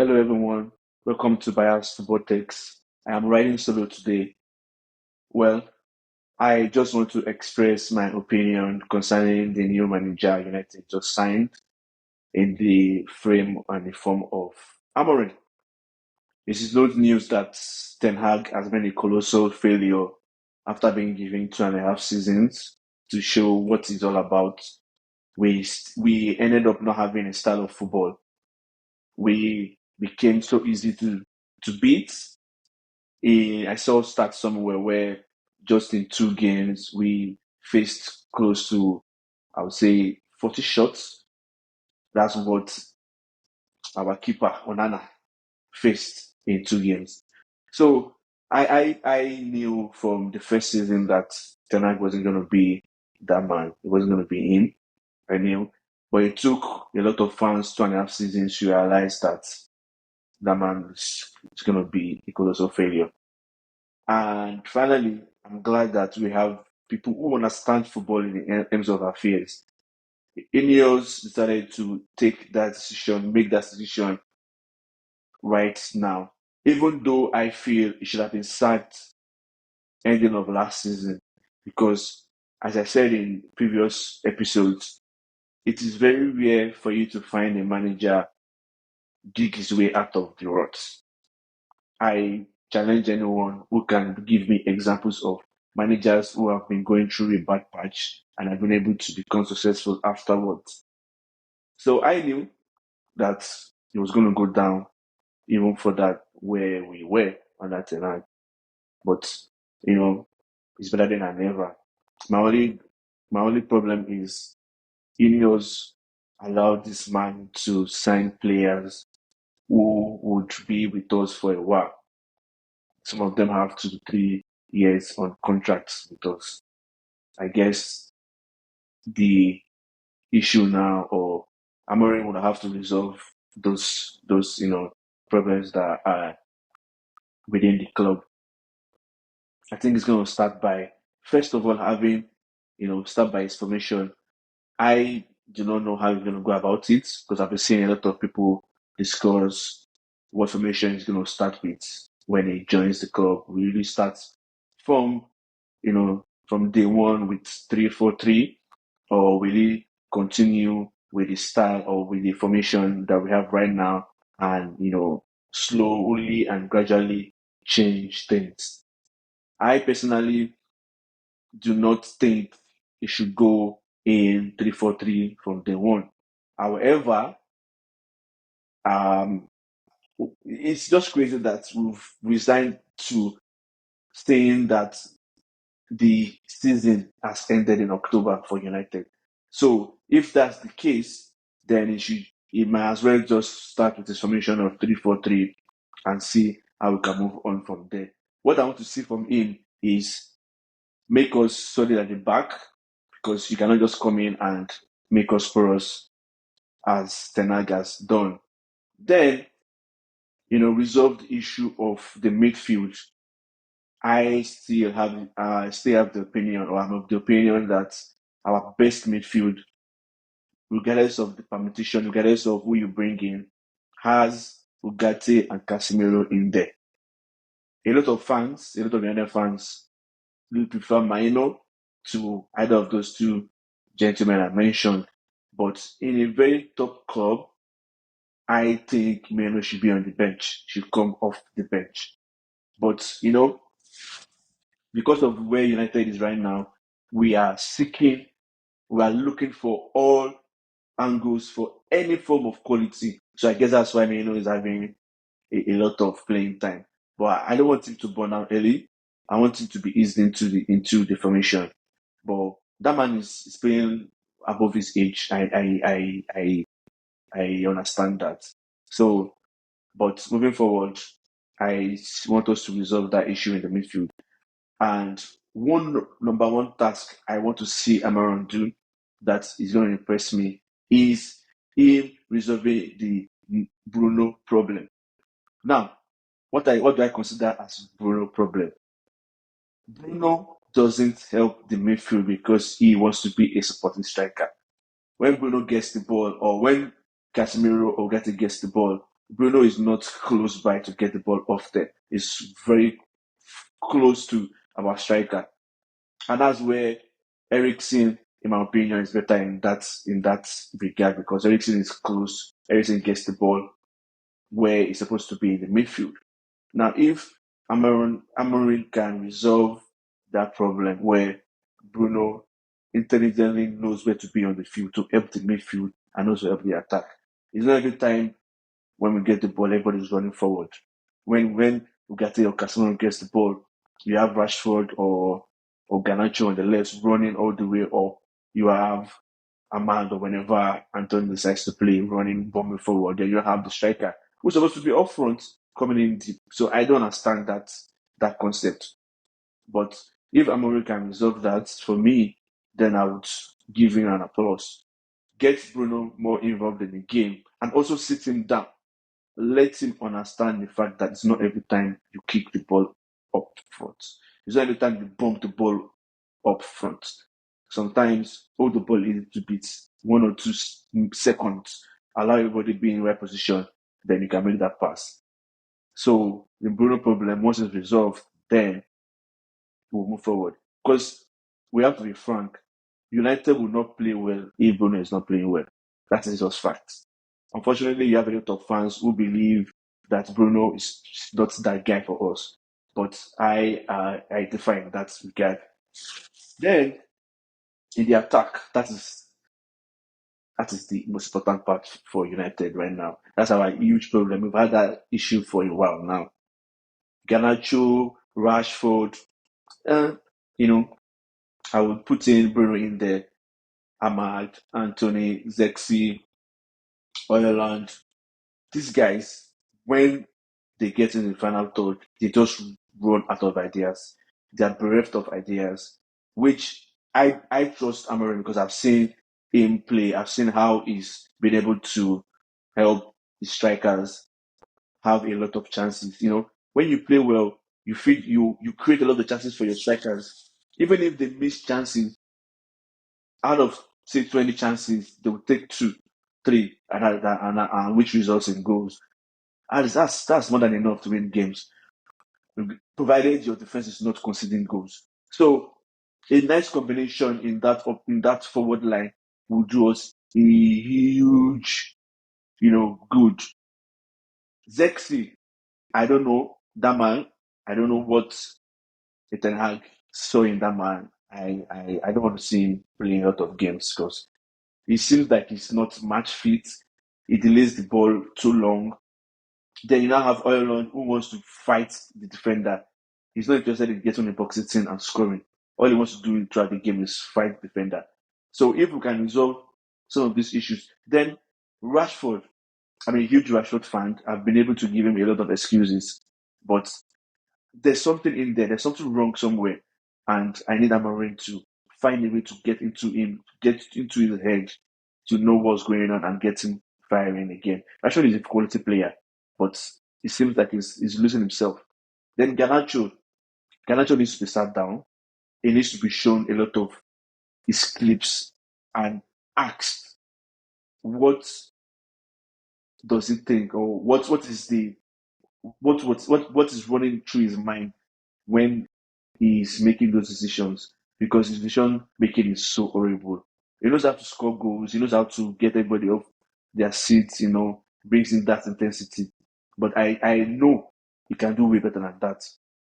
Hello, everyone. Welcome to Bias Football Takes. I am writing solo today. Well, I just want to express my opinion concerning the new manager United just signed in the frame and the form of Amorim. This is no news that Ten Hag has been a colossal failure after being given 2.5 seasons to show what it's all about. We ended up not having a style of football. We became so easy to beat. I saw stats somewhere where just in 2 games we faced close to, I would say, 40 shots. That's what our keeper Onana faced in 2 games. So I knew from the first season that Ten Hag wasn't going to be that man. It wasn't going to be him. I knew, but it took a lot of fans 2.5 seasons to realize that that man is going to be a colossal failure. And finally, I'm glad that we have people who understand football in the terms of affairs. Ineos decided to make that decision right now. Even though I feel it should have been sacked ending of last season, because as I said in previous episodes, it is very rare for you to find a manager dig his way out of the ruts. I challenge anyone who can give me examples of managers who have been going through a bad patch and have been able to become successful afterwards. So I knew that it was going to go down even further where we were on that night. But you know, it's better than never. My only my only problem is Ineos allowed this man to sign players who would be with us for a while. Some of them have 2 to 3 years on contracts with us. I guess the issue now, or Amorim would have to resolve those problems that are within the club. I think it's going to start by first of all having start by his formation. I do not know how he's going to go about it because I've been seeing a lot of people discuss what formation he's going to start with when he joins the club. We really start from from day one with 3-4-3, or will he continue with the style or with the formation that we have right now and slowly and gradually change things. I personally do not think it should go in 3-4-3 from day one. However, um, it's just crazy that we've resigned to saying that the season has ended in October for United. So if that's the case, then it might as well just start with the formation of 3-4-3 and see how we can move on from there. What I want to see from him is make us solid at the back, because you cannot just come in and make us porous as Ten Hag has done. Then, resolve the issue of the midfield. I still have the opinion, or I'm of the opinion that our best midfield, regardless of the permutation, regardless of who you bring in, has Ugarte and Casemiro in there. A lot of United fans will prefer Maino to either of those two gentlemen I mentioned. But in a very top club, I think Maino should be on the bench, should come off the bench. But because of where United is right now, we are looking for all angles for any form of quality. So I guess that's why Maino is having a lot of playing time. But I don't want him to burn out early. I want him to be eased into the formation. But that man is playing above his age. I understand that. So, but moving forward, I want us to resolve that issue in the midfield. And one number one task I want to see Amaron do that is going to impress me is him resolving the Bruno problem. Now, what do I consider as Bruno problem? Bruno doesn't help the midfield because he wants to be a supporting striker. When Bruno gets the ball, or when Casemiro or Gatti gets the ball, Bruno is not close by to get the ball off there. It's very close to our striker. And that's where Ericsson, in my opinion, is better in that regard because Ericsson is close. Ericsson gets the ball where it's supposed to be in the midfield. Now, if Amorim can resolve that problem where Bruno intelligently knows where to be on the field to help the midfield and also help the attack. It's not every time when we get the ball, everybody's running forward. When Ugarte or Casemiro gets the ball, you have Rashford or Garnacho on the left running all the way up. You have Ahmad or whenever Anthony decides to play running, bombing forward. Then you have the striker who's supposed to be up front coming in deep. So I don't understand that concept. But if Amorim can resolve that for me, then I would give him an applause. Get Bruno more involved in the game and also sit him down. Let him understand the fact that it's not every time you kick the ball up front. It's not every time you bump the ball up front. Sometimes hold the ball a little bit, 1 or 2 seconds, allow everybody be in the right position, then you can make that pass. So the Bruno problem, once it's resolved, then we'll move forward. Because we have to be frank, United will not play well if Bruno is not playing well. That is just fact. Unfortunately, you have a lot of fans who believe that Bruno is not that guy for us. But I define that regard. Then in the attack, that is the most important part for United right now. That's our huge problem. We've had that issue for a while now. Garnacho, Rashford, uh, you know, I would put in Bruno in there. Ahmad, Anthony, Zexi, Oiland. These guys, when they get in the final third, they just run out of ideas. They are bereft of ideas, which I trust Amorim because I've seen him play. I've seen how he's been able to help the strikers have a lot of chances. When you play well, you create a lot of chances for your strikers. Even if they miss chances, out of say 20 chances, they will take 2, 3, and which results in goals. And that's more than enough to win games, provided your defense is not conceding goals. So a nice combination in that forward line will do us a huge, good. Zexi, I don't know that man. I don't know what Ten Hag saw in that man. I don't want to see him playing a lot of games because it seems like he's not match fit. He delays the ball too long. Then you now have Oiland who wants to fight the defender. He's not interested in getting the box in and scoring. All he wants to do throughout the game is fight the defender. So if we can resolve some of these issues, then Rashford, I'm a huge Rashford fan. I've been able to give him a lot of excuses, but there's something in there. There's something wrong somewhere, and I need Amarin to find a way to get into him, get into his head, to know what's going on and get him firing again. Actually, he's a quality player, but it seems like he's losing himself. Then Garnacho needs to be sat down. He needs to be shown a lot of his clips and asked what does he think or what is the what is running through his mind when he's making those decisions because his decision making is so horrible. He knows how to score goals. He knows how to get everybody off their seats. Brings in that intensity. But I know he can do way better than that.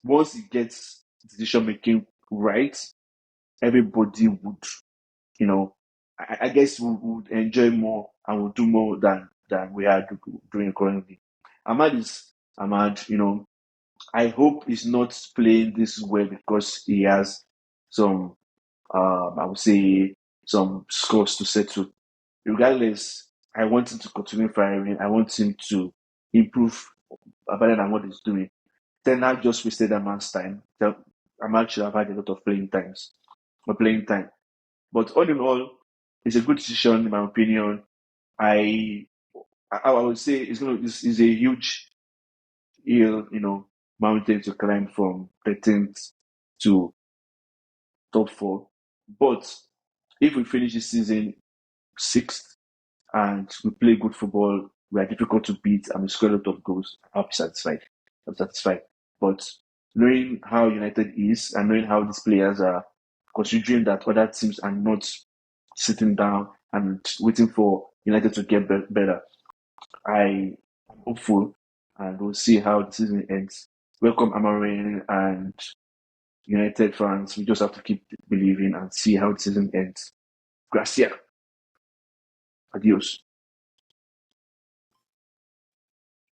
Once he gets decision making right, everybody would, you know, I guess would enjoy more and would do more than we are doing currently. Ahmad is Ahmad. I hope he's not playing this way because he has some, I would say, some scores to settle. Regardless, I want him to continue firing. I want him to improve better than what he's doing. Then I just wasted a man's time. I'm actually have had a lot of playing time. But all in all, it's a good decision in my opinion. I I would say it's a huge hill, mountain to climb from 13th to top four. But if we finish this season sixth and we play good football, we are difficult to beat and we score a lot of goals, I'll be satisfied. I'm satisfied. But knowing how United is and knowing how these players are, considering that other teams are not sitting down and waiting for United to get better, I am hopeful and we'll see how the season ends. Welcome Amarin and United fans. We just have to keep believing and see how the season ends. Gracias. Adios.